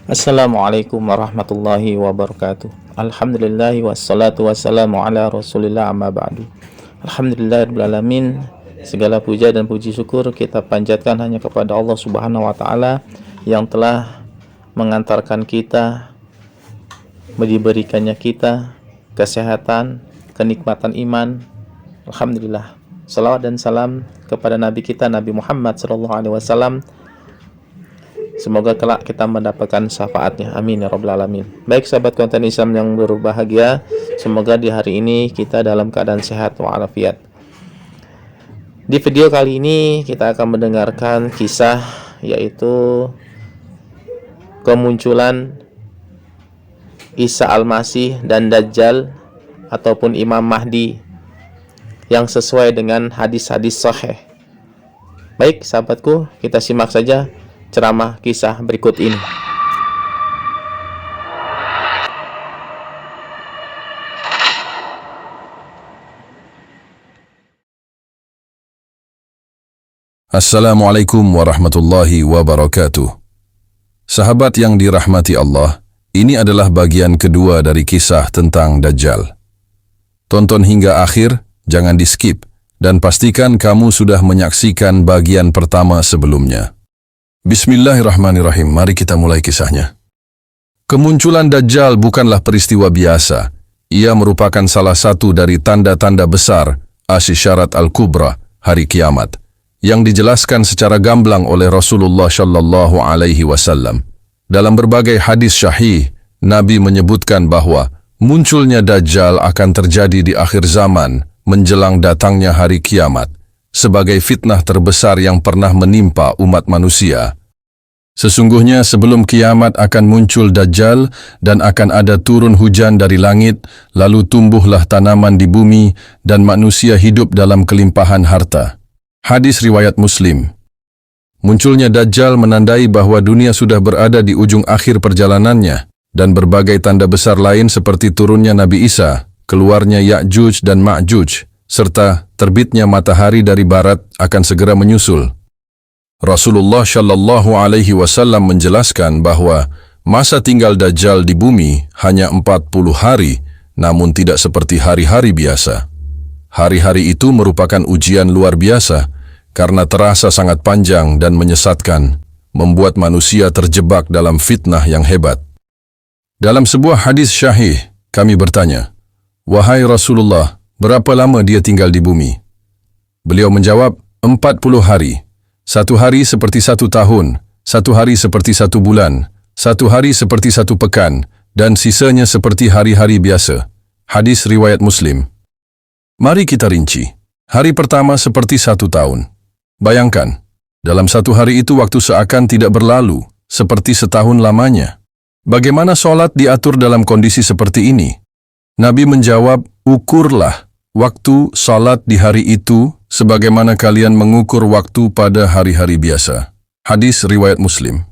Assalamualaikum warahmatullahi wabarakatuh. Alhamdulillah wassalatu wassalamu ala rasulillah amma ba'du. Alhamdulillahirrahmanirrahim. Segala puja dan puji syukur kita panjatkan hanya kepada Allah subhanahu wa ta'ala yang telah mengantarkan kita, diberikannya kita kesehatan, kenikmatan iman. Alhamdulillah. Salawat dan salam kepada Nabi kita, Nabi Muhammad SAW. Semoga kelak kita mendapatkan syafaatnya. Amin ya rabbal alamin. Baik sahabat konten Islam yang berbahagia, semoga di hari ini kita dalam keadaan sehat walafiat. Di video kali ini kita akan mendengarkan kisah, yaitu kemunculan Isa Al-Masih dan Dajjal ataupun Imam Mahdi yang sesuai dengan hadis-hadis sahih. Baik sahabatku, kita simak saja ceramah kisah berikut ini. Assalamualaikum warahmatullahi wabarakatuh. Sahabat yang dirahmati Allah, ini adalah bagian kedua dari kisah tentang Dajjal. Tonton hingga akhir, jangan di-skip, dan pastikan kamu sudah menyaksikan bagian pertama sebelumnya. Bismillahirrahmanirrahim, mari kita mulai kisahnya. Kemunculan Dajjal bukanlah peristiwa biasa. Ia merupakan salah satu dari tanda-tanda besar Asyisyarat Al-Kubra, hari kiamat, yang dijelaskan secara gamblang oleh Rasulullah Shallallahu Alaihi Wasallam. Dalam berbagai hadis syahih, Nabi menyebutkan bahwa munculnya Dajjal akan terjadi di akhir zaman menjelang datangnya hari kiamat, sebagai fitnah terbesar yang pernah menimpa umat manusia. Sesungguhnya sebelum kiamat akan muncul Dajjal dan akan ada turun hujan dari langit, lalu tumbuhlah tanaman di bumi dan manusia hidup dalam kelimpahan harta. Hadis riwayat Muslim. Munculnya Dajjal menandai bahwa dunia sudah berada di ujung akhir perjalanannya, dan berbagai tanda besar lain seperti turunnya Nabi Isa, keluarnya Ya'juj dan Ma'juj, serta terbitnya matahari dari barat akan segera menyusul. Rasulullah Shallallahu Alaihi Wasallam menjelaskan bahwa masa tinggal Dajjal di bumi hanya 40 hari, namun tidak seperti hari-hari biasa. Hari-hari itu merupakan ujian luar biasa karena terasa sangat panjang dan menyesatkan, membuat manusia terjebak dalam fitnah yang hebat. Dalam sebuah hadis syahih, kami bertanya, "Wahai Rasulullah, berapa lama dia tinggal di bumi?" Beliau menjawab, 40 hari. Satu hari seperti 1 tahun, 1 hari seperti 1 bulan, 1 hari seperti 1 pekan, dan sisanya seperti hari-hari biasa. Hadis riwayat Muslim. Mari kita rinci. Hari pertama seperti 1 tahun. Bayangkan, dalam 1 hari itu waktu seakan tidak berlalu, seperti setahun lamanya. Bagaimana sholat diatur dalam kondisi seperti ini? Nabi menjawab, ukurlah waktu sholat di hari itu sebagaimana kalian mengukur waktu pada hari-hari biasa. Hadis riwayat Muslim.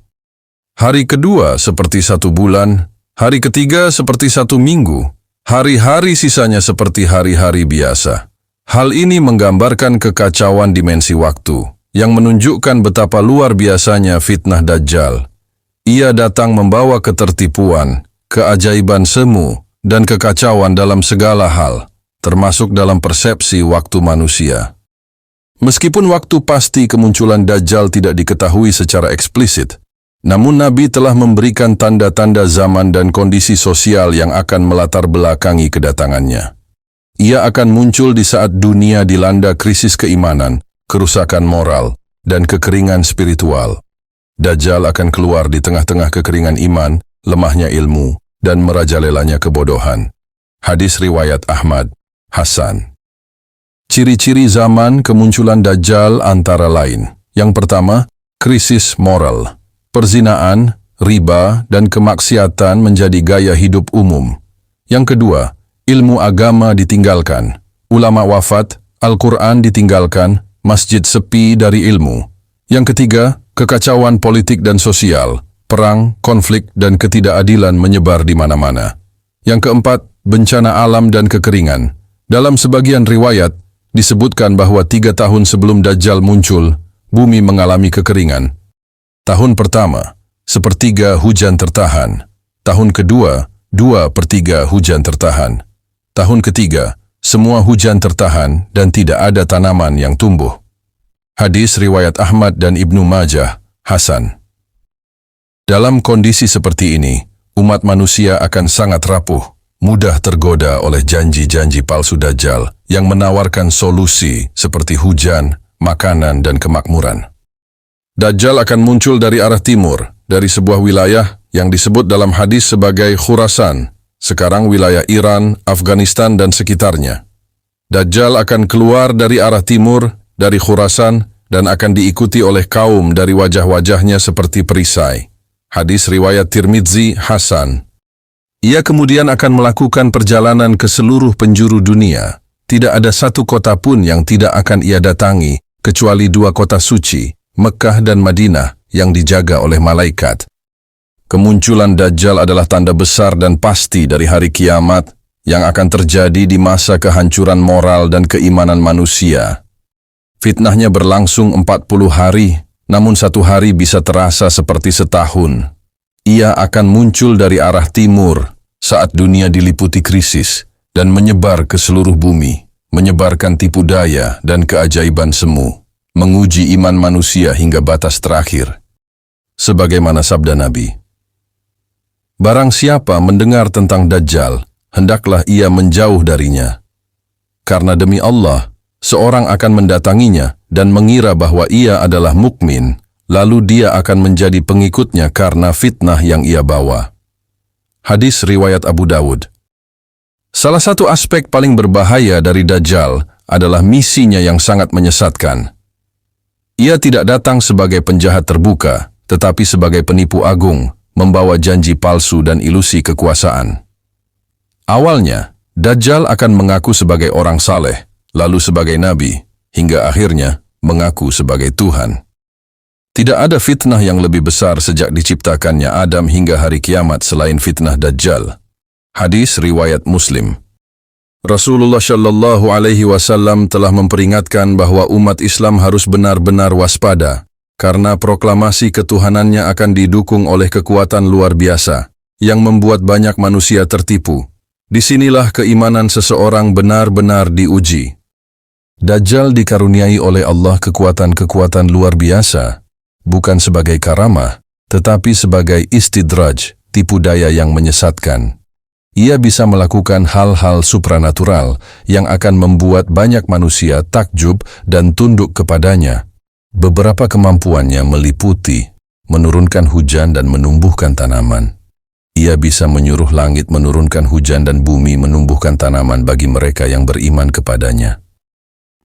Hari kedua seperti 1 bulan, hari ketiga seperti 1 minggu, hari-hari sisanya seperti hari-hari biasa. Hal ini menggambarkan kekacauan dimensi waktu, yang menunjukkan betapa luar biasanya fitnah Dajjal. Ia datang membawa ketertipuan, keajaiban semu, dan kekacauan dalam segala hal, termasuk dalam persepsi waktu manusia. Meskipun waktu pasti kemunculan Dajjal tidak diketahui secara eksplisit, namun Nabi telah memberikan tanda-tanda zaman dan kondisi sosial yang akan melatar belakangi kedatangannya. Ia akan muncul di saat dunia dilanda krisis keimanan, kerusakan moral, dan kekeringan spiritual. Dajjal akan keluar di tengah-tengah kekeringan iman, lemahnya ilmu, dan merajalelanya kebodohan. Hadis riwayat Ahmad, Hasan. Ciri-ciri zaman kemunculan Dajjal antara lain. Yang pertama, krisis moral. Perzinaan, riba, dan kemaksiatan menjadi gaya hidup umum. Yang kedua, ilmu agama ditinggalkan. Ulama wafat, Al-Quran ditinggalkan, masjid sepi dari ilmu. Yang ketiga, kekacauan politik dan sosial. Perang, konflik, dan ketidakadilan menyebar di mana-mana. Yang keempat, bencana alam dan kekeringan. Dalam sebagian riwayat, disebutkan bahwa 3 tahun sebelum Dajjal muncul, bumi mengalami kekeringan. Tahun pertama, sepertiga hujan tertahan. Tahun kedua, 2/3 hujan tertahan. Tahun ketiga, semua hujan tertahan dan tidak ada tanaman yang tumbuh. Hadis riwayat Ahmad dan Ibnu Majah, Hasan. Dalam kondisi seperti ini, umat manusia akan sangat rapuh, mudah tergoda oleh janji-janji palsu Dajjal yang menawarkan solusi seperti hujan, makanan, dan kemakmuran. Dajjal akan muncul dari arah timur, dari sebuah wilayah yang disebut dalam hadis sebagai Khurasan, sekarang wilayah Iran, Afghanistan, dan sekitarnya. Dajjal akan keluar dari arah timur, dari Khurasan, dan akan diikuti oleh kaum dari wajah-wajahnya seperti perisai. Hadis riwayat Tirmidzi, Hasan. Ia kemudian akan melakukan perjalanan ke seluruh penjuru dunia. Tidak ada satu kota pun yang tidak akan ia datangi, kecuali 2 kota suci, Mekkah dan Madinah, yang dijaga oleh malaikat. Kemunculan Dajjal adalah tanda besar dan pasti dari hari kiamat yang akan terjadi di masa kehancuran moral dan keimanan manusia. Fitnahnya berlangsung 40 hari, namun 1 hari bisa terasa seperti setahun. Ia akan muncul dari arah timur saat dunia diliputi krisis dan menyebar ke seluruh bumi, menyebarkan tipu daya dan keajaiban semu, menguji iman manusia hingga batas terakhir. Sebagaimana sabda Nabi, "Barang siapa mendengar tentang Dajjal, hendaklah ia menjauh darinya. Karena demi Allah, seorang akan mendatanginya dan mengira bahwa ia adalah mukmin, lalu dia akan menjadi pengikutnya karena fitnah yang ia bawa." Hadis riwayat Abu Dawud. Salah satu aspek paling berbahaya dari Dajjal adalah misinya yang sangat menyesatkan. Ia tidak datang sebagai penjahat terbuka, tetapi sebagai penipu agung, membawa janji palsu dan ilusi kekuasaan. Awalnya, Dajjal akan mengaku sebagai orang saleh, lalu sebagai nabi, hingga akhirnya mengaku sebagai Tuhan. Tidak ada fitnah yang lebih besar sejak diciptakannya Adam hingga hari kiamat selain fitnah Dajjal. Hadis riwayat Muslim. Rasulullah Shallallahu Alaihi Wasallam telah memperingatkan bahwa umat Islam harus benar-benar waspada, karena proklamasi ketuhanannya akan didukung oleh kekuatan luar biasa, yang membuat banyak manusia tertipu. Disinilah keimanan seseorang benar-benar diuji. Dajjal dikaruniai oleh Allah kekuatan-kekuatan luar biasa, bukan sebagai karamah, tetapi sebagai istidraj, tipu daya yang menyesatkan. Ia bisa melakukan hal-hal supranatural yang akan membuat banyak manusia takjub dan tunduk kepadanya. Beberapa kemampuannya meliputi menurunkan hujan dan menumbuhkan tanaman. Ia bisa menyuruh langit menurunkan hujan dan bumi menumbuhkan tanaman bagi mereka yang beriman kepadanya.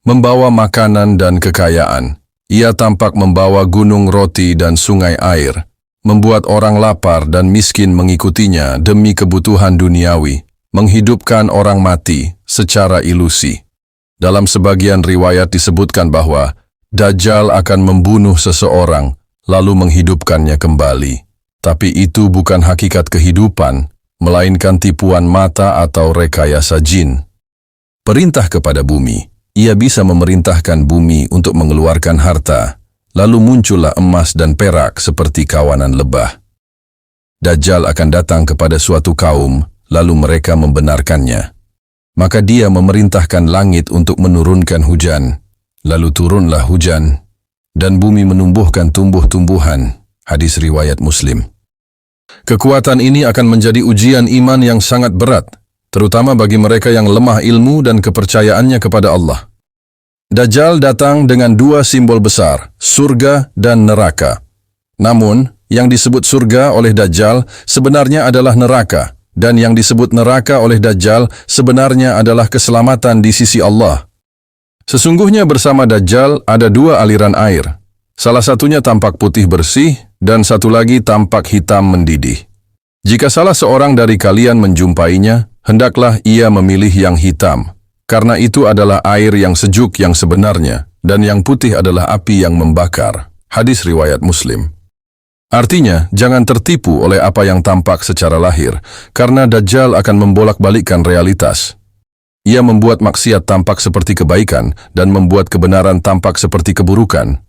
Membawa makanan dan kekayaan. Ia tampak membawa gunung roti dan sungai air, membuat orang lapar dan miskin mengikutinya demi kebutuhan duniawi, menghidupkan orang mati secara ilusi. Dalam sebagian riwayat disebutkan bahwa Dajjal akan membunuh seseorang, lalu menghidupkannya kembali. Tapi itu bukan hakikat kehidupan, melainkan tipuan mata atau rekayasa jin. Perintah kepada bumi. Ia bisa memerintahkan bumi untuk mengeluarkan harta, lalu muncullah emas dan perak seperti kawanan lebah. Dajjal akan datang kepada suatu kaum, lalu mereka membenarkannya. Maka dia memerintahkan langit untuk menurunkan hujan, lalu turunlah hujan, dan bumi menumbuhkan tumbuh-tumbuhan. Hadis riwayat Muslim. Kekuatan ini akan menjadi ujian iman yang sangat berat, terutama bagi mereka yang lemah ilmu dan kepercayaannya kepada Allah. Dajjal datang dengan 2 simbol besar, surga dan neraka. Namun, yang disebut surga oleh Dajjal sebenarnya adalah neraka, dan yang disebut neraka oleh Dajjal sebenarnya adalah keselamatan di sisi Allah. Sesungguhnya bersama Dajjal ada 2 aliran air. Salah satunya tampak putih bersih, dan satu lagi tampak hitam mendidih. Jika salah seorang dari kalian menjumpainya, hendaklah ia memilih yang hitam, karena itu adalah air yang sejuk yang sebenarnya, dan yang putih adalah api yang membakar. Hadis riwayat Muslim. Artinya, jangan tertipu oleh apa yang tampak secara lahir, karena Dajjal akan membolak-balikkan realitas. Ia membuat maksiat tampak seperti kebaikan, dan membuat kebenaran tampak seperti keburukan.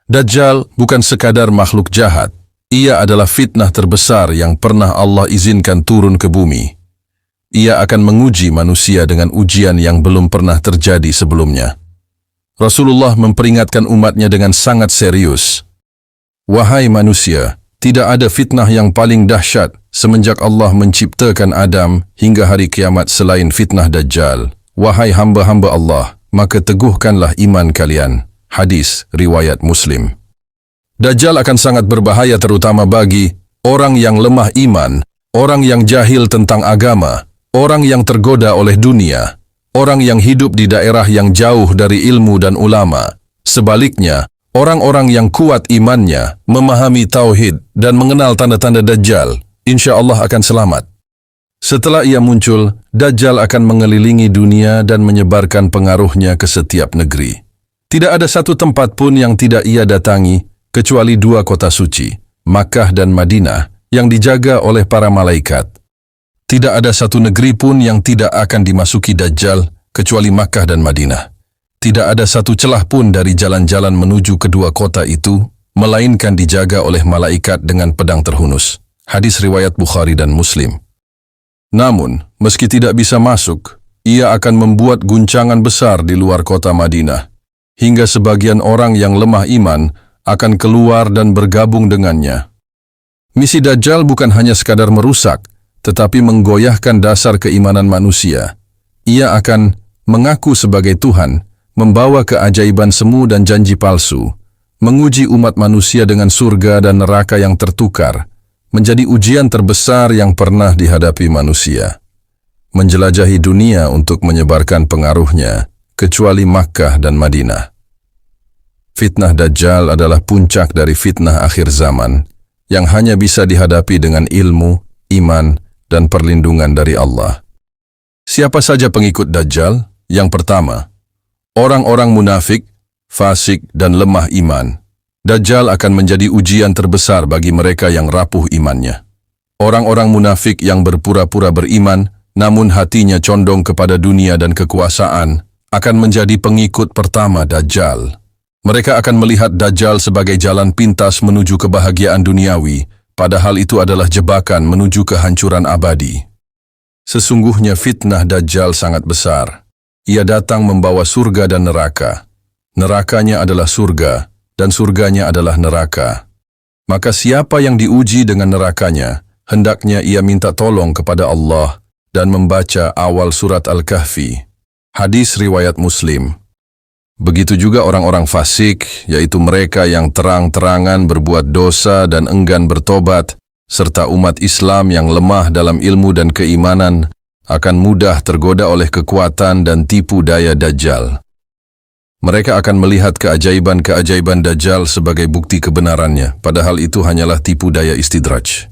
Dajjal bukan sekadar makhluk jahat, Ia adalah fitnah terbesar yang pernah Allah izinkan turun ke bumi. Ia akan menguji manusia dengan ujian yang belum pernah terjadi sebelumnya. Rasulullah memperingatkan umatnya dengan sangat serius. Wahai manusia, tidak ada fitnah yang paling dahsyat semenjak Allah menciptakan Adam hingga hari kiamat selain fitnah Dajjal. Wahai hamba-hamba Allah, maka teguhkanlah iman kalian. Hadis riwayat Muslim. Dajjal akan sangat berbahaya terutama bagi orang yang lemah iman, orang yang jahil tentang agama, orang yang tergoda oleh dunia, orang yang hidup di daerah yang jauh dari ilmu dan ulama. Sebaliknya, orang-orang yang kuat imannya, memahami tauhid dan mengenal tanda-tanda Dajjal, insya Allah akan selamat. Setelah ia muncul, Dajjal akan mengelilingi dunia dan menyebarkan pengaruhnya ke setiap negeri. Tidak ada satu tempat pun yang tidak ia datangi, kecuali 2 kota suci, Makkah dan Madinah, yang dijaga oleh para malaikat. Tidak ada satu negeri pun yang tidak akan dimasuki Dajjal, kecuali Makkah dan Madinah. Tidak ada satu celah pun dari jalan-jalan menuju kedua kota itu, melainkan dijaga oleh malaikat dengan pedang terhunus. Hadis riwayat Bukhari dan Muslim. Namun, meski tidak bisa masuk, ia akan membuat guncangan besar di luar kota Madinah, hingga sebagian orang yang lemah iman akan keluar dan bergabung dengannya. Misi Dajjal bukan hanya sekadar merusak, tetapi menggoyahkan dasar keimanan manusia. Ia akan mengaku sebagai Tuhan, membawa keajaiban semu dan janji palsu, menguji umat manusia dengan surga dan neraka yang tertukar, menjadi ujian terbesar yang pernah dihadapi manusia. Menjelajahi dunia untuk menyebarkan pengaruhnya, kecuali Makkah dan Madinah. Fitnah Dajjal adalah puncak dari fitnah akhir zaman, yang hanya bisa dihadapi dengan ilmu, iman, dan perlindungan dari Allah. Siapa saja pengikut Dajjal? Yang pertama, orang-orang munafik, fasik, dan lemah iman. Dajjal akan menjadi ujian terbesar bagi mereka yang rapuh imannya. Orang-orang munafik yang berpura-pura beriman, namun hatinya condong kepada dunia dan kekuasaan, akan menjadi pengikut pertama Dajjal. Mereka akan melihat Dajjal sebagai jalan pintas menuju kebahagiaan duniawi, padahal itu adalah jebakan menuju kehancuran abadi. Sesungguhnya fitnah Dajjal sangat besar. Ia datang membawa surga dan neraka. Nerakanya adalah surga, dan surganya adalah neraka. Maka siapa yang diuji dengan nerakanya, hendaknya ia minta tolong kepada Allah dan membaca awal surat Al-Kahfi. Hadis riwayat Muslim. Begitu juga orang-orang fasik, yaitu mereka yang terang-terangan berbuat dosa dan enggan bertobat, serta umat Islam yang lemah dalam ilmu dan keimanan, akan mudah tergoda oleh kekuatan dan tipu daya Dajjal. Mereka akan melihat keajaiban-keajaiban Dajjal sebagai bukti kebenarannya, padahal itu hanyalah tipu daya istidraj.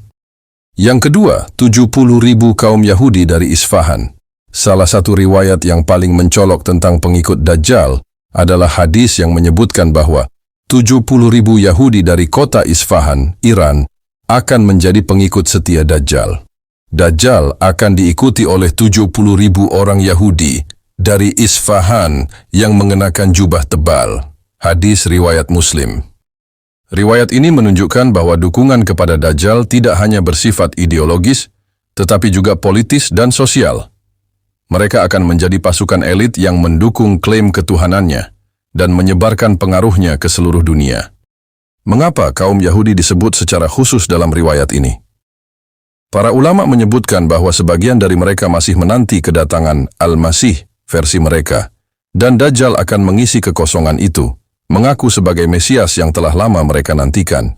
Yang kedua, 70.000 kaum Yahudi dari Isfahan. Salah satu riwayat yang paling mencolok tentang pengikut Dajjal adalah hadis yang menyebutkan bahwa 70.000 Yahudi dari kota Isfahan, Iran, akan menjadi pengikut setia Dajjal. Dajjal akan diikuti oleh 70.000 orang Yahudi dari Isfahan yang mengenakan jubah tebal. Hadis riwayat Muslim. Riwayat ini menunjukkan bahwa dukungan kepada Dajjal tidak hanya bersifat ideologis, tetapi juga politis dan sosial. Mereka akan menjadi pasukan elit yang mendukung klaim ketuhanannya dan menyebarkan pengaruhnya ke seluruh dunia. Mengapa kaum Yahudi disebut secara khusus dalam riwayat ini? Para ulama menyebutkan bahwa sebagian dari mereka masih menanti kedatangan Al-Masih versi mereka, dan Dajjal akan mengisi kekosongan itu, mengaku sebagai Mesias yang telah lama mereka nantikan.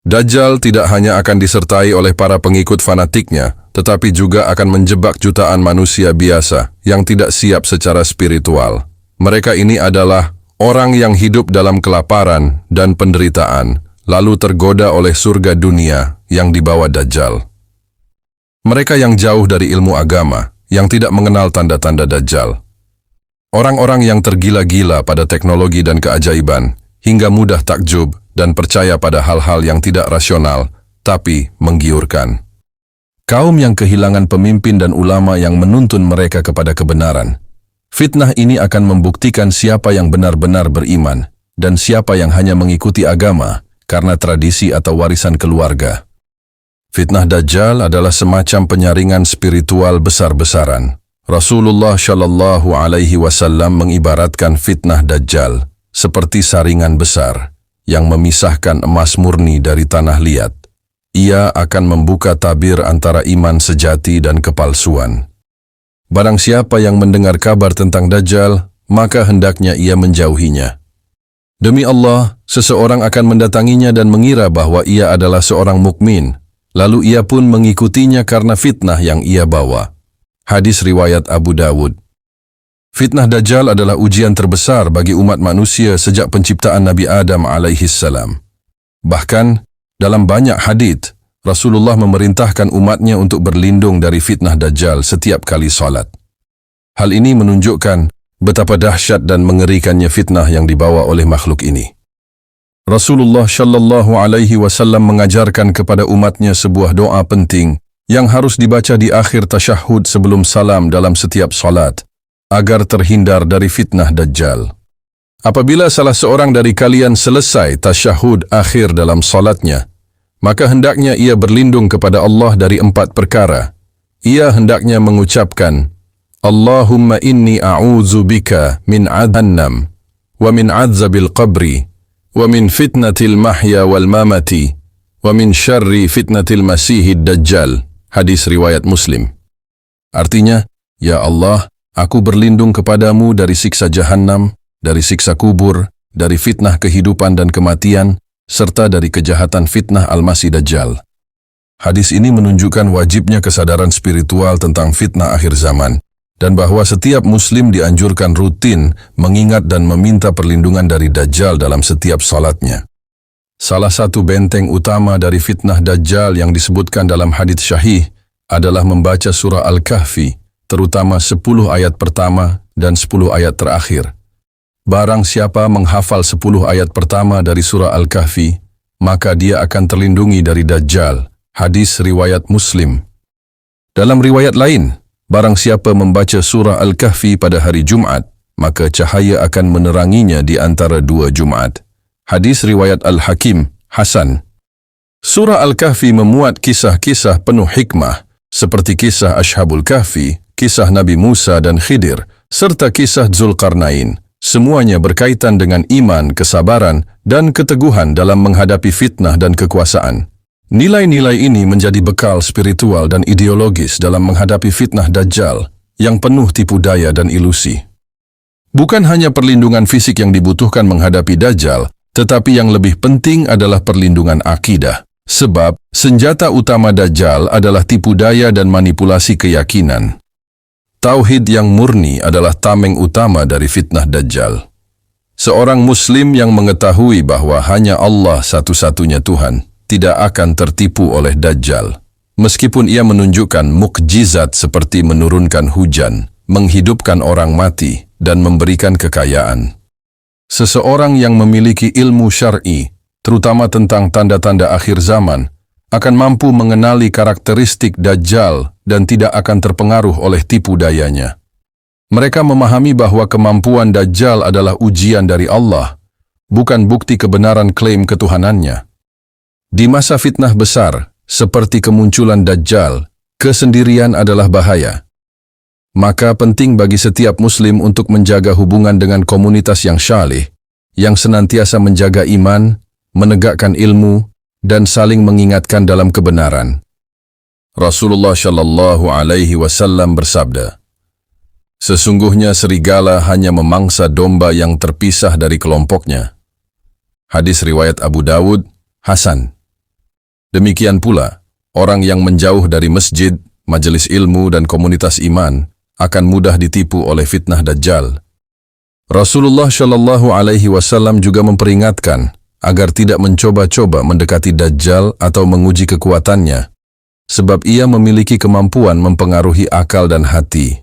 Dajjal tidak hanya akan disertai oleh para pengikut fanatiknya, tetapi juga akan menjebak jutaan manusia biasa yang tidak siap secara spiritual. Mereka ini adalah orang yang hidup dalam kelaparan dan penderitaan, lalu tergoda oleh surga dunia yang dibawa Dajjal. Mereka yang jauh dari ilmu agama, yang tidak mengenal tanda-tanda Dajjal. Orang-orang yang tergila-gila pada teknologi dan keajaiban, hingga mudah takjub dan percaya pada hal-hal yang tidak rasional, tapi menggiurkan. Kaum yang kehilangan pemimpin dan ulama yang menuntun mereka kepada kebenaran. Fitnah ini akan membuktikan siapa yang benar-benar beriman, dan siapa yang hanya mengikuti agama, karena tradisi atau warisan keluarga. Fitnah Dajjal adalah semacam penyaringan spiritual besar-besaran. Rasulullah Shallallahu Alaihi Wasallam mengibaratkan fitnah Dajjal seperti saringan besar yang memisahkan emas murni dari tanah liat. Ia akan membuka tabir antara iman sejati dan kepalsuan. Barang siapa yang mendengar kabar tentang Dajjal, maka hendaknya ia menjauhinya. Demi Allah, seseorang akan mendatanginya dan mengira bahwa ia adalah seorang mukmin, lalu ia pun mengikutinya karena fitnah yang ia bawa. Hadis riwayat Abu Dawud. Fitnah Dajjal adalah ujian terbesar bagi umat manusia sejak penciptaan Nabi Adam alaihissalam. Bahkan, dalam banyak hadits, Rasulullah memerintahkan umatnya untuk berlindung dari fitnah Dajjal setiap kali salat. Hal ini menunjukkan betapa dahsyat dan mengerikannya fitnah yang dibawa oleh makhluk ini. Rasulullah Shallallahu Alaihi Wasallam mengajarkan kepada umatnya sebuah doa penting yang harus dibaca di akhir tasyahud sebelum salam dalam setiap salat, agar terhindar dari fitnah Dajjal. Apabila salah seorang dari kalian selesai tasyahud akhir dalam salatnya, maka hendaknya ia berlindung kepada Allah dari 4 perkara. Ia hendaknya mengucapkan, Allahumma inni a'udzu bika min adhannam, wa min adzabil qabri, wa min fitnatil mahya wal mamati, wa min syarri fitnatil masihid dajjal. Hadis riwayat Muslim. Artinya, Ya Allah, aku berlindung kepadamu dari siksa jahannam, dari siksa kubur, dari fitnah kehidupan dan kematian, serta dari kejahatan fitnah Al-Masih Dajjal. Hadis ini menunjukkan wajibnya kesadaran spiritual tentang fitnah akhir zaman, dan bahwa setiap muslim dianjurkan rutin mengingat dan meminta perlindungan dari Dajjal dalam setiap salatnya. Salah satu benteng utama dari fitnah Dajjal yang disebutkan dalam hadits syahih adalah membaca surah Al-Kahfi, terutama 10 ayat pertama dan 10 ayat terakhir. Barang siapa menghafal 10 ayat pertama dari surah Al-Kahfi, maka dia akan terlindungi dari Dajjal. Hadis riwayat Muslim. Dalam riwayat lain, barang siapa membaca surah Al-Kahfi pada hari Jumat, maka cahaya akan meneranginya di antara 2 Jumat. Hadis riwayat Al-Hakim, Hasan. Surah Al-Kahfi memuat kisah-kisah penuh hikmah, seperti kisah Ashabul Kahfi, kisah Nabi Musa dan Khidir, serta kisah Zulkarnain. Semuanya berkaitan dengan iman, kesabaran, dan keteguhan dalam menghadapi fitnah dan kekuasaan. Nilai-nilai ini menjadi bekal spiritual dan ideologis dalam menghadapi fitnah Dajjal yang penuh tipu daya dan ilusi. Bukan hanya perlindungan fisik yang dibutuhkan menghadapi Dajjal, tetapi yang lebih penting adalah perlindungan akidah. Sebab, senjata utama Dajjal adalah tipu daya dan manipulasi keyakinan. Tauhid yang murni adalah tameng utama dari fitnah Dajjal. Seorang Muslim yang mengetahui bahwa hanya Allah satu-satunya Tuhan tidak akan tertipu oleh Dajjal. Meskipun ia menunjukkan mukjizat seperti menurunkan hujan, menghidupkan orang mati, dan memberikan kekayaan. Seseorang yang memiliki ilmu syar'i, terutama tentang tanda-tanda akhir zaman, akan mampu mengenali karakteristik Dajjal dan tidak akan terpengaruh oleh tipu dayanya. Mereka memahami bahwa kemampuan Dajjal adalah ujian dari Allah, bukan bukti kebenaran klaim ketuhanannya. Di masa fitnah besar, seperti kemunculan Dajjal, kesendirian adalah bahaya. Maka penting bagi setiap muslim untuk menjaga hubungan dengan komunitas yang syalih, yang senantiasa menjaga iman, menegakkan ilmu, dan saling mengingatkan dalam kebenaran. Rasulullah Shallallahu Alaihi Wasallam bersabda, "Sesungguhnya serigala hanya memangsa domba yang terpisah dari kelompoknya." Hadis riwayat Abu Dawud, Hasan. Demikian pula, orang yang menjauh dari masjid, majelis ilmu dan komunitas iman akan mudah ditipu oleh fitnah Dajjal. Rasulullah Shallallahu Alaihi Wasallam juga memperingatkan agar tidak mencoba-coba mendekati Dajjal atau menguji kekuatannya, sebab ia memiliki kemampuan mempengaruhi akal dan hati.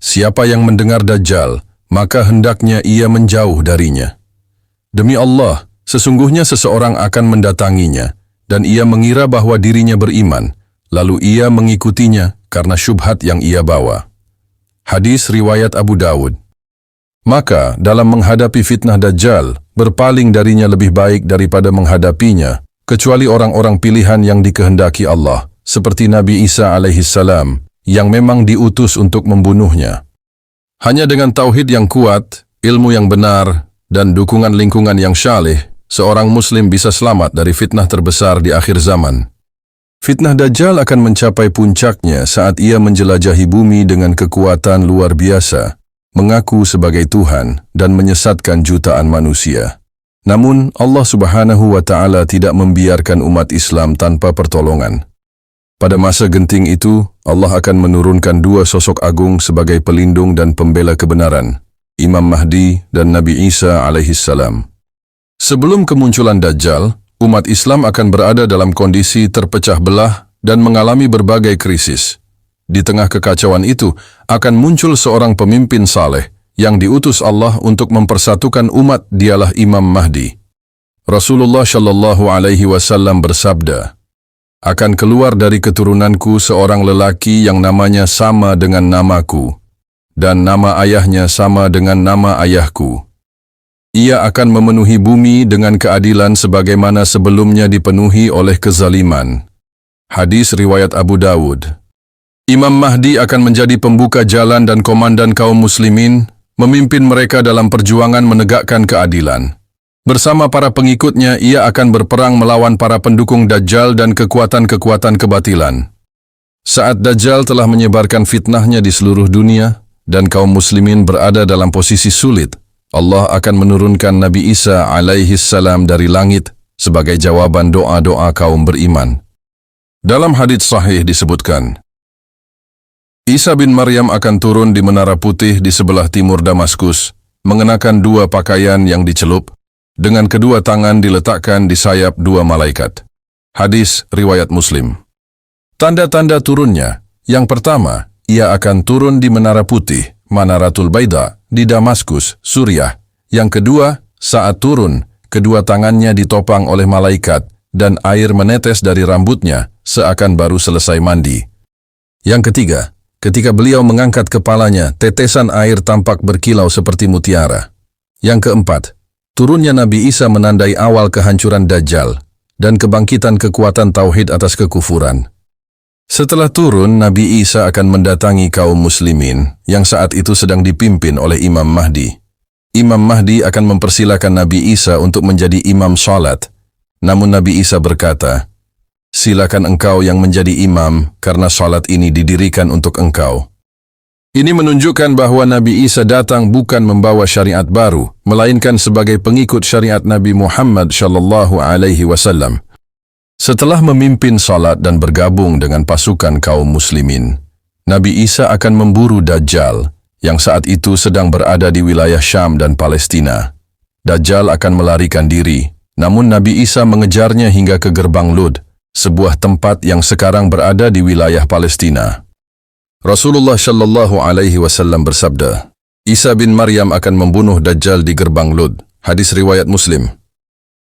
Siapa yang mendengar Dajjal, maka hendaknya ia menjauh darinya. Demi Allah, sesungguhnya seseorang akan mendatanginya, dan ia mengira bahwa dirinya beriman, lalu ia mengikutinya karena syubhat yang ia bawa. Hadis riwayat Abu Dawud. Maka dalam menghadapi fitnah Dajjal, berpaling darinya lebih baik daripada menghadapinya, kecuali orang-orang pilihan yang dikehendaki Allah, seperti Nabi Isa alaihissalam, yang memang diutus untuk membunuhnya. Hanya dengan tauhid yang kuat, ilmu yang benar, dan dukungan lingkungan yang syalih, seorang muslim bisa selamat dari fitnah terbesar di akhir zaman. Fitnah Dajjal akan mencapai puncaknya saat ia menjelajahi bumi dengan kekuatan luar biasa, mengaku sebagai Tuhan, dan menyesatkan jutaan manusia. Namun, Allah Subhanahu wa Ta'ala tidak membiarkan umat Islam tanpa pertolongan. Pada masa genting itu, Allah akan menurunkan dua sosok agung sebagai pelindung dan pembela kebenaran, Imam Mahdi dan Nabi Isa alaihissalam. Sebelum kemunculan Dajjal, umat Islam akan berada dalam kondisi terpecah belah dan mengalami berbagai krisis. Di tengah kekacauan itu, akan muncul seorang pemimpin saleh yang diutus Allah untuk mempersatukan umat, dialah Imam Mahdi. Rasulullah Shallallahu Alaihi Wasallam bersabda, "Akan keluar dari keturunanku seorang lelaki yang namanya sama dengan namaku, dan nama ayahnya sama dengan nama ayahku. Ia akan memenuhi bumi dengan keadilan sebagaimana sebelumnya dipenuhi oleh kezaliman." Hadis riwayat Abu Dawud. Imam Mahdi akan menjadi pembuka jalan dan komandan kaum muslimin, memimpin mereka dalam perjuangan menegakkan keadilan. Bersama para pengikutnya, ia akan berperang melawan para pendukung Dajjal dan kekuatan-kekuatan kebatilan. Saat Dajjal telah menyebarkan fitnahnya di seluruh dunia, dan kaum muslimin berada dalam posisi sulit, Allah akan menurunkan Nabi Isa alaihissalam dari langit sebagai jawaban doa-doa kaum beriman. Dalam hadits sahih disebutkan, Isa bin Maryam akan turun di Menara Putih di sebelah timur Damaskus, mengenakan dua pakaian yang dicelup, dengan kedua tangan diletakkan di sayap dua malaikat. Hadis riwayat Muslim. Tanda-tanda turunnya, yang pertama, ia akan turun di Menara Putih, Manaratul Baida, di Damaskus, Suriah. Yang kedua, saat turun, kedua tangannya ditopang oleh malaikat, dan air menetes dari rambutnya, seakan baru selesai mandi. Yang ketiga, ketika beliau mengangkat kepalanya, tetesan air tampak berkilau seperti mutiara. Yang keempat, turunnya Nabi Isa menandai awal kehancuran Dajjal dan kebangkitan kekuatan tauhid atas kekufuran. Setelah turun, Nabi Isa akan mendatangi kaum muslimin yang saat itu sedang dipimpin oleh Imam Mahdi. Imam Mahdi akan mempersilakan Nabi Isa untuk menjadi imam salat. Namun Nabi Isa berkata, "Silakan engkau yang menjadi imam, karena salat ini didirikan untuk engkau." Ini menunjukkan bahwa Nabi Isa datang bukan membawa syariat baru, melainkan sebagai pengikut syariat Nabi Muhammad Shallallahu Alaihi Wasallam. Setelah memimpin salat dan bergabung dengan pasukan kaum muslimin, Nabi Isa akan memburu Dajjal, yang saat itu sedang berada di wilayah Syam dan Palestina. Dajjal akan melarikan diri, namun Nabi Isa mengejarnya hingga ke gerbang Lud, sebuah tempat yang sekarang berada di wilayah Palestina. Rasulullah Shallallahu Alaihi Wasallam bersabda, Isa bin Maryam akan membunuh Dajjal di gerbang Lud. Hadis riwayat Muslim.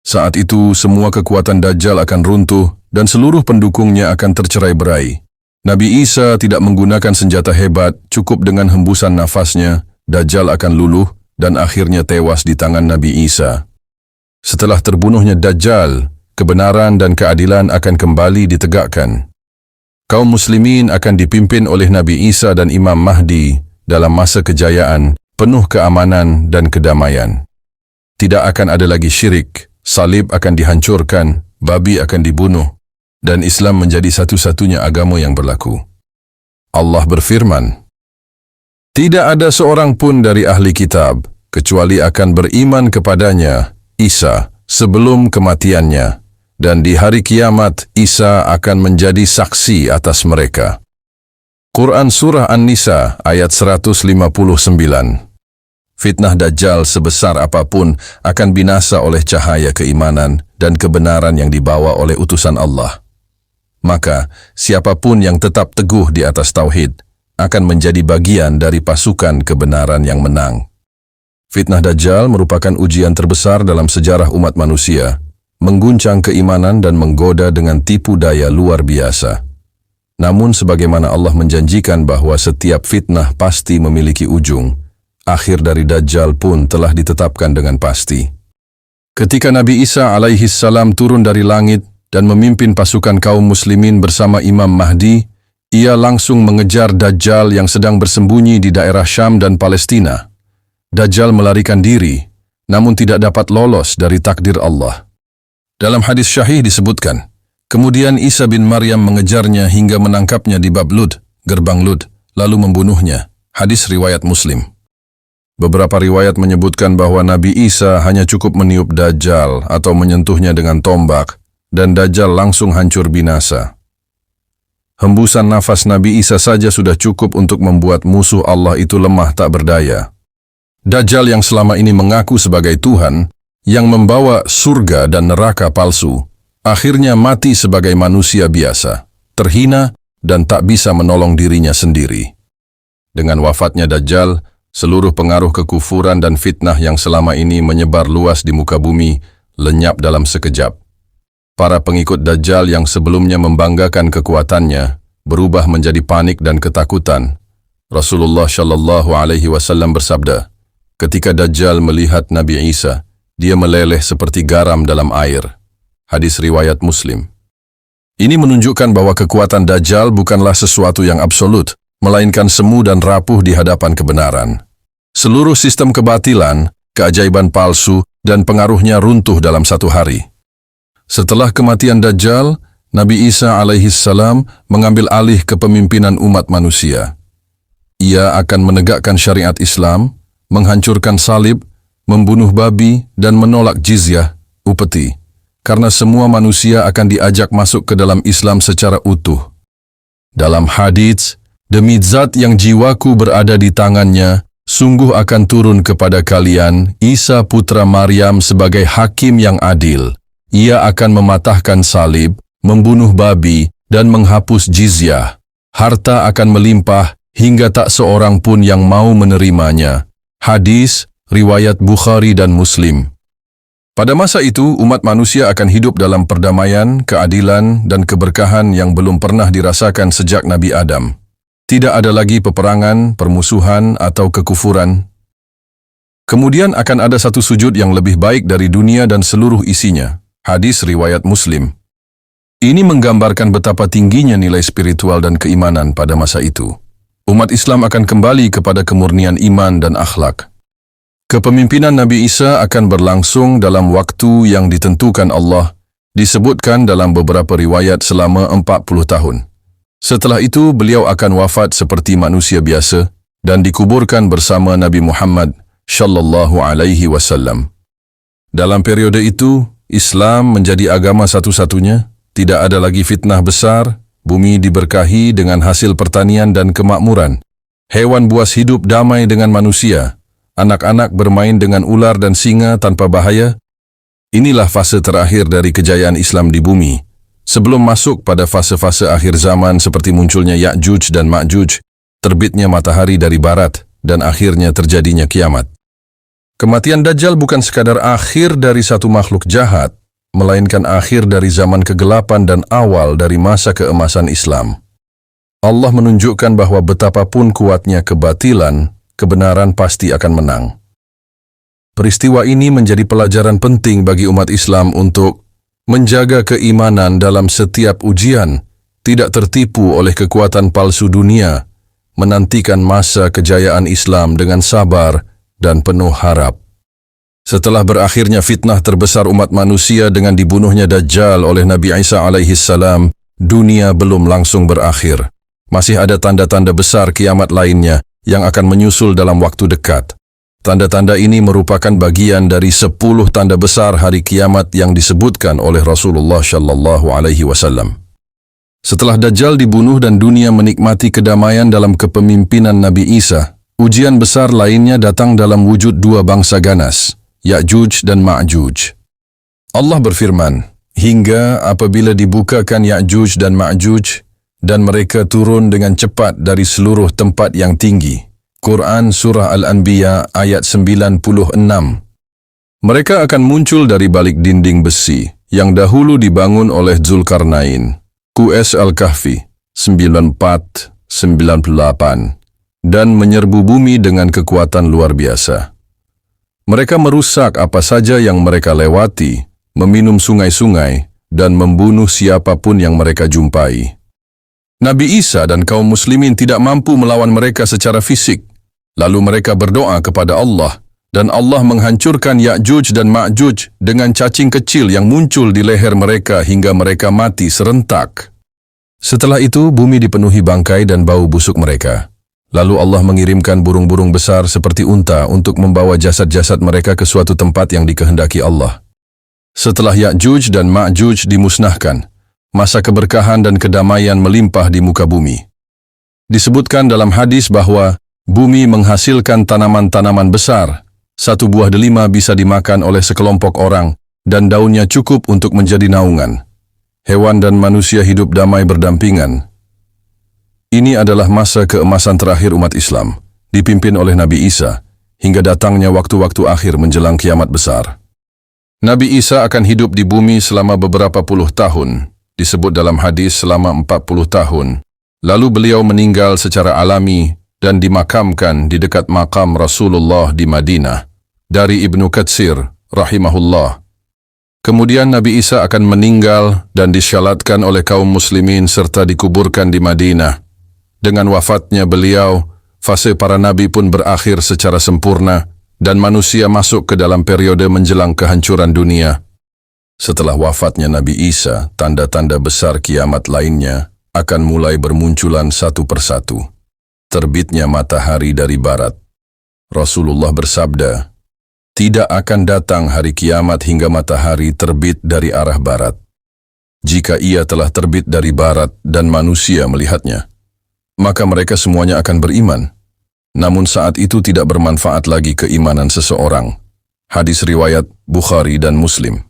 Saat itu semua kekuatan Dajjal akan runtuh dan seluruh pendukungnya akan tercerai-berai. Nabi Isa tidak menggunakan senjata hebat, cukup dengan hembusan nafasnya, Dajjal akan luluh dan akhirnya tewas di tangan Nabi Isa. Setelah terbunuhnya Dajjal, kebenaran dan keadilan akan kembali ditegakkan. Kaum muslimin akan dipimpin oleh Nabi Isa dan Imam Mahdi dalam masa kejayaan, penuh keamanan dan kedamaian. Tidak akan ada lagi syirik, salib akan dihancurkan, babi akan dibunuh, dan Islam menjadi satu-satunya agama yang berlaku. Allah berfirman, "Tidak ada seorang pun dari ahli kitab, kecuali akan beriman kepadanya, Isa, sebelum kematiannya. Dan di hari kiamat, Isa akan menjadi saksi atas mereka." Quran Surah An-Nisa ayat 159. Fitnah Dajjal sebesar apapun akan binasa oleh cahaya keimanan dan kebenaran yang dibawa oleh utusan Allah. Maka, siapapun yang tetap teguh di atas tauhid akan menjadi bagian dari pasukan kebenaran yang menang. Fitnah Dajjal merupakan ujian terbesar dalam sejarah umat manusia, mengguncang keimanan dan menggoda dengan tipu daya luar biasa. Namun sebagaimana Allah menjanjikan bahwa setiap fitnah pasti memiliki ujung, akhir dari Dajjal pun telah ditetapkan dengan pasti. Ketika Nabi Isa alaihi salam turun dari langit dan memimpin pasukan kaum muslimin bersama Imam Mahdi, ia langsung mengejar Dajjal yang sedang bersembunyi di daerah Syam dan Palestina. Dajjal melarikan diri, namun tidak dapat lolos dari takdir Allah. Dalam hadis syahih disebutkan, kemudian Isa bin Maryam mengejarnya hingga menangkapnya di bab Lud, gerbang Lud, lalu membunuhnya. Hadis riwayat Muslim. Beberapa riwayat menyebutkan bahwa Nabi Isa hanya cukup meniup Dajjal atau menyentuhnya dengan tombak, dan Dajjal langsung hancur binasa. Hembusan nafas Nabi Isa saja sudah cukup untuk membuat musuh Allah itu lemah tak berdaya. Dajjal yang selama ini mengaku sebagai Tuhan, yang membawa surga dan neraka palsu, akhirnya mati sebagai manusia biasa, terhina dan tak bisa menolong dirinya sendiri. Dengan wafatnya Dajjal, seluruh pengaruh kekufuran dan fitnah yang selama ini menyebar luas di muka bumi lenyap dalam sekejap. Para pengikut Dajjal yang sebelumnya membanggakan kekuatannya berubah menjadi panik dan ketakutan. Rasulullah Shallallahu Alaihi Wasallam bersabda, ketika Dajjal melihat Nabi Isa, dia meleleh seperti garam dalam air. Hadis riwayat Muslim. Ini menunjukkan bahwa kekuatan Dajjal bukanlah sesuatu yang absolut, melainkan semu dan rapuh di hadapan kebenaran. Seluruh sistem kebatilan, keajaiban palsu, dan pengaruhnya runtuh dalam satu hari. Setelah kematian Dajjal, Nabi Isa alaihi salam mengambil alih kepemimpinan umat manusia. Ia akan menegakkan syariat Islam, menghancurkan salib, membunuh babi, dan menolak jizyah, upeti, karena semua manusia akan diajak masuk ke dalam Islam secara utuh. Dalam hadits, demi zat yang jiwaku berada di tangannya, sungguh akan turun kepada kalian Isa putra Maryam sebagai hakim yang adil. Ia akan mematahkan salib, membunuh babi, dan menghapus jizyah. Harta akan melimpah hingga tak seorang pun yang mau menerimanya. Hadis, riwayat Bukhari dan Muslim. Pada masa itu, umat manusia akan hidup dalam perdamaian, keadilan, dan keberkahan yang belum pernah dirasakan sejak Nabi Adam. Tidak ada lagi peperangan, permusuhan, atau kekufuran. Kemudian akan ada satu sujud yang lebih baik dari dunia dan seluruh isinya. Hadis riwayat Muslim. Ini menggambarkan betapa tingginya nilai spiritual dan keimanan pada masa itu. Umat Islam akan kembali kepada kemurnian iman dan akhlak. Kepemimpinan Nabi Isa akan berlangsung dalam waktu yang ditentukan Allah, disebutkan dalam beberapa riwayat selama 40 tahun. Setelah itu, beliau akan wafat seperti manusia biasa dan dikuburkan bersama Nabi Muhammad Shallallahu Alaihi Wasallam. Dalam periode itu, Islam menjadi agama satu-satunya, tidak ada lagi fitnah besar, bumi diberkahi dengan hasil pertanian dan kemakmuran. Hewan buas hidup damai dengan manusia, anak-anak bermain dengan ular dan singa tanpa bahaya. Inilah fase terakhir dari kejayaan Islam di bumi, sebelum masuk pada fase-fase akhir zaman seperti munculnya Ya'juj dan Ma'juj, terbitnya matahari dari barat, dan akhirnya terjadinya kiamat. Kematian Dajjal bukan sekadar akhir dari satu makhluk jahat, melainkan akhir dari zaman kegelapan dan awal dari masa keemasan Islam. Allah menunjukkan bahwa betapapun kuatnya kebatilan, kebenaran pasti akan menang. Peristiwa ini menjadi pelajaran penting bagi umat Islam untuk menjaga keimanan dalam setiap ujian, tidak tertipu oleh kekuatan palsu dunia, menantikan masa kejayaan Islam dengan sabar dan penuh harap. Setelah berakhirnya fitnah terbesar umat manusia dengan dibunuhnya Dajjal oleh Nabi Isa alaihi salam, dunia belum langsung berakhir. Masih ada tanda-tanda besar kiamat lainnya yang akan menyusul dalam waktu dekat. Tanda-tanda ini merupakan bagian dari 10 tanda besar hari kiamat yang disebutkan oleh Rasulullah Shallallahu Alaihi Wasallam. Setelah Dajjal dibunuh dan dunia menikmati kedamaian dalam kepemimpinan Nabi Isa, ujian besar lainnya datang dalam wujud dua bangsa ganas, Ya'juj dan Ma'juj. Allah berfirman, hingga apabila dibukakan Ya'juj dan Ma'juj, dan mereka turun dengan cepat dari seluruh tempat yang tinggi. Quran Surah Al-Anbiya ayat 96. Mereka akan muncul dari balik dinding besi yang dahulu dibangun oleh Zulkarnain. QS Al-Kahfi 94-98. dan menyerbu bumi dengan kekuatan luar biasa. Mereka merusak apa saja yang mereka lewati, meminum sungai-sungai, dan membunuh siapapun yang mereka jumpai. Nabi Isa dan kaum muslimin tidak mampu melawan mereka secara fisik. Lalu mereka berdoa kepada Allah, dan Allah menghancurkan Ya'juj dan Ma'juj dengan cacing kecil yang muncul di leher mereka hingga mereka mati serentak. Setelah itu, bumi dipenuhi bangkai dan bau busuk mereka. Lalu Allah mengirimkan burung-burung besar seperti unta untuk membawa jasad-jasad mereka ke suatu tempat yang dikehendaki Allah. Setelah Ya'juj dan Ma'juj dimusnahkan, masa keberkahan dan kedamaian melimpah di muka bumi. Disebutkan dalam hadis bahwa bumi menghasilkan tanaman-tanaman besar. Satu buah delima bisa dimakan oleh sekelompok orang, dan daunnya cukup untuk menjadi naungan. Hewan dan manusia hidup damai berdampingan. Ini adalah masa keemasan terakhir umat Islam, dipimpin oleh Nabi Isa, hingga datangnya waktu-waktu akhir menjelang kiamat besar. Nabi Isa akan hidup di bumi selama beberapa puluh tahun, disebut dalam hadis selama 40 tahun. Lalu beliau meninggal secara alami dan dimakamkan di dekat makam Rasulullah di Madinah, dari Ibnu Katsir, rahimahullah. Kemudian Nabi Isa akan meninggal dan disyalatkan oleh kaum muslimin serta dikuburkan di Madinah. Dengan wafatnya beliau, fase para nabi pun berakhir secara sempurna dan manusia masuk ke dalam periode menjelang kehancuran dunia. Setelah wafatnya Nabi Isa, tanda-tanda besar kiamat lainnya akan mulai bermunculan satu persatu. Terbitnya matahari dari barat. Rasulullah bersabda, "Tidak akan datang hari kiamat hingga matahari terbit dari arah barat. Jika ia telah terbit dari barat dan manusia melihatnya, maka mereka semuanya akan beriman. Namun saat itu tidak bermanfaat lagi keimanan seseorang." Hadis riwayat Bukhari dan Muslim.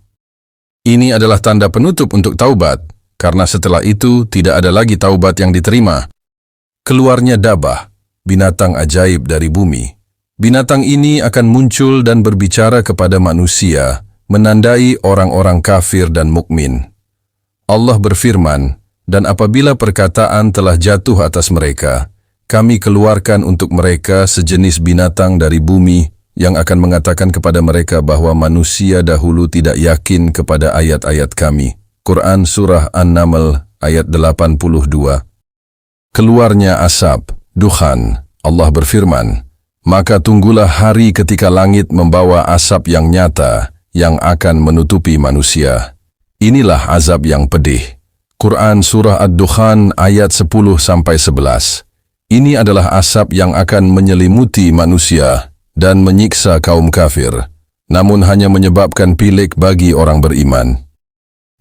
Ini adalah tanda penutup untuk taubat, karena setelah itu tidak ada lagi taubat yang diterima. Keluarnya dabah, binatang ajaib dari bumi. Binatang ini akan muncul dan berbicara kepada manusia, menandai orang-orang kafir dan mukmin. Allah berfirman, "Dan apabila perkataan telah jatuh atas mereka, kami keluarkan untuk mereka sejenis binatang dari bumi yang akan mengatakan kepada mereka bahwa manusia dahulu tidak yakin kepada ayat-ayat kami." Quran Surah An-Naml ayat 82. Keluarnya asap, dukhan. Allah berfirman, "Maka tunggulah hari ketika langit membawa asap yang nyata yang akan menutupi manusia. Inilah azab yang pedih." Quran Surah Ad-Dukhan ayat 10-11. Ini adalah asap yang akan menyelimuti manusia dan menyiksa kaum kafir, namun hanya menyebabkan pilek bagi orang beriman.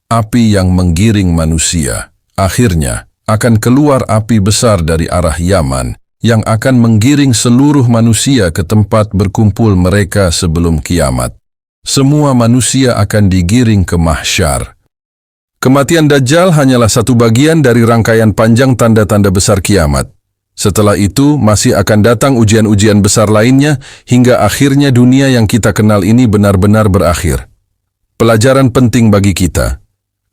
Api yang menggiring manusia, akhirnya akan keluar api besar dari arah Yaman yang akan menggiring seluruh manusia ke tempat berkumpul mereka sebelum kiamat. Semua manusia akan digiring ke mahsyar. Kematian Dajjal hanyalah satu bagian dari rangkaian panjang tanda-tanda besar kiamat. Setelah itu masih akan datang ujian-ujian besar lainnya hingga akhirnya dunia yang kita kenal ini benar-benar berakhir. Pelajaran penting bagi kita.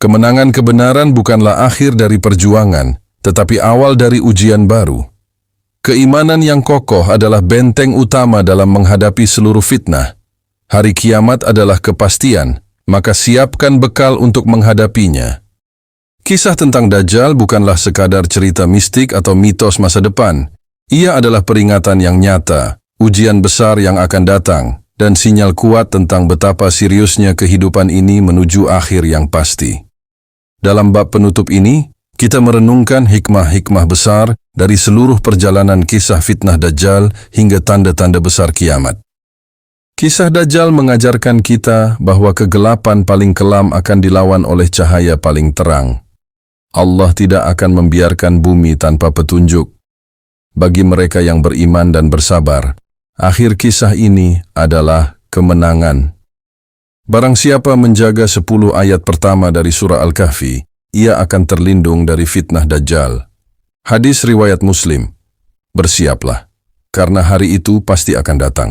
Kemenangan kebenaran bukanlah akhir dari perjuangan, tetapi awal dari ujian baru. Keimanan yang kokoh adalah benteng utama dalam menghadapi seluruh fitnah. Hari kiamat adalah kepastian, maka siapkan bekal untuk menghadapinya. Kisah tentang Dajjal bukanlah sekadar cerita mistik atau mitos masa depan. Ia adalah peringatan yang nyata, ujian besar yang akan datang, dan sinyal kuat tentang betapa seriusnya kehidupan ini menuju akhir yang pasti. Dalam bab penutup ini, kita merenungkan hikmah-hikmah besar dari seluruh perjalanan kisah fitnah Dajjal hingga tanda-tanda besar kiamat. Kisah Dajjal mengajarkan kita bahwa kegelapan paling kelam akan dilawan oleh cahaya paling terang. Allah tidak akan membiarkan bumi tanpa petunjuk. Bagi mereka yang beriman dan bersabar, akhir kisah ini adalah kemenangan. Barang siapa menjaga 10 ayat pertama dari surah Al-Kahfi, ia akan terlindung dari fitnah Dajjal. Hadis riwayat Muslim. Bersiaplah, karena hari itu pasti akan datang.